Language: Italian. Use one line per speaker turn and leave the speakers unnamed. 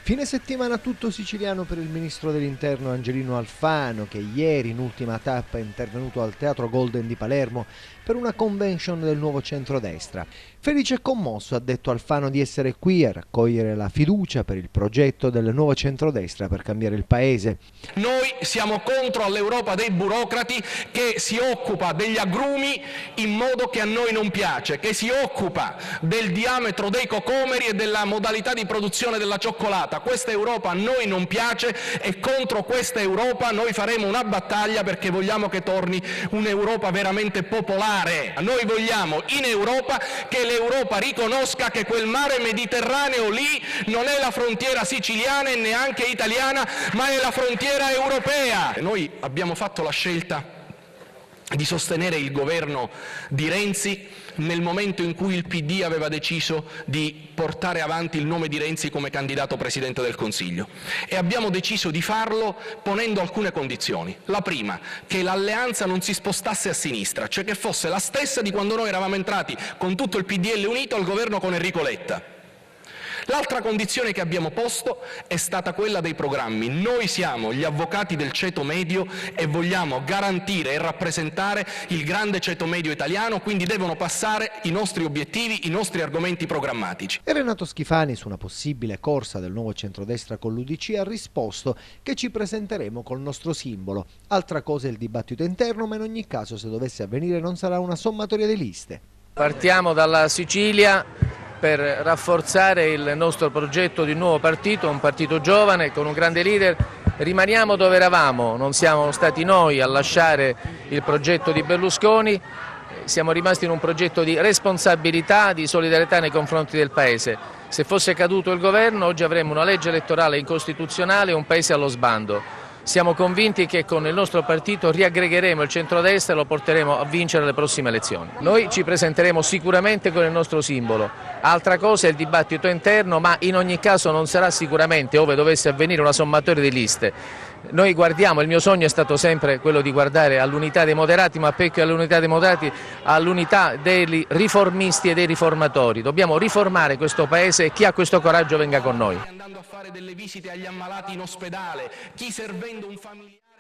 Fine settimana tutto siciliano per il ministro dell'Interno Angelino Alfano, che ieri in ultima tappa è intervenuto al Teatro Golden di Palermo per una convention del nuovo centrodestra. Felice e commosso ha detto Alfano di essere qui a raccogliere la fiducia per il progetto del nuovo centrodestra per cambiare il paese.
Noi siamo contro l'Europa dei burocrati che si occupa degli agrumi in modo che a noi non piace, che si occupa del diametro dei cocomeri e della modalità di produzione della cioccolata. Questa Europa a noi non piace e contro questa Europa noi faremo una battaglia perché vogliamo che torni un'Europa veramente popolare. Noi vogliamo in Europa che l'Europa riconosca che quel mare Mediterraneo lì non è la frontiera siciliana e neanche italiana, ma è la frontiera europea. Noi abbiamo fatto la scelta di sostenere il governo di Renzi nel momento in cui il PD aveva deciso di portare avanti il nome di Renzi come candidato Presidente del Consiglio, e abbiamo deciso di farlo ponendo alcune condizioni. La prima, che l'alleanza non si spostasse a sinistra, cioè che fosse la stessa di quando noi eravamo entrati con tutto il PDL unito al governo con Enrico Letta. L'altra condizione che abbiamo posto è stata quella dei programmi. Noi siamo gli avvocati del ceto medio e vogliamo garantire e rappresentare il grande ceto medio italiano, quindi devono passare i nostri obiettivi, i nostri argomenti programmatici.
E Renato Schifani, su una possibile corsa del nuovo centrodestra con l'UDC, ha risposto che ci presenteremo col nostro simbolo. Altra cosa è il dibattito interno, ma in ogni caso, se dovesse avvenire, non sarà una sommatoria di liste.
Partiamo dalla Sicilia per rafforzare il nostro progetto di nuovo partito, un partito giovane con un grande leader. Rimaniamo dove eravamo, non siamo stati noi a lasciare il progetto di Berlusconi, siamo rimasti in un progetto di responsabilità, di solidarietà nei confronti del Paese. Se fosse caduto il governo oggi avremmo una legge elettorale incostituzionale e un Paese allo sbando. Siamo convinti che con il nostro partito riaggregheremo il centrodestra e lo porteremo a vincere le prossime elezioni. Noi ci presenteremo sicuramente con il nostro simbolo, altra cosa è il dibattito interno, ma in ogni caso non sarà sicuramente, ove dovesse avvenire, una sommatoria di liste. Noi guardiamo, il mio sogno è stato sempre quello di guardare all'unità dei moderati, ma più che all'unità dei moderati, all'unità dei riformisti e dei riformatori. Dobbiamo riformare questo Paese e chi ha questo coraggio venga con noi.
Andando a fare delle visite agli ammalati in ospedale, chi servendo un familiare.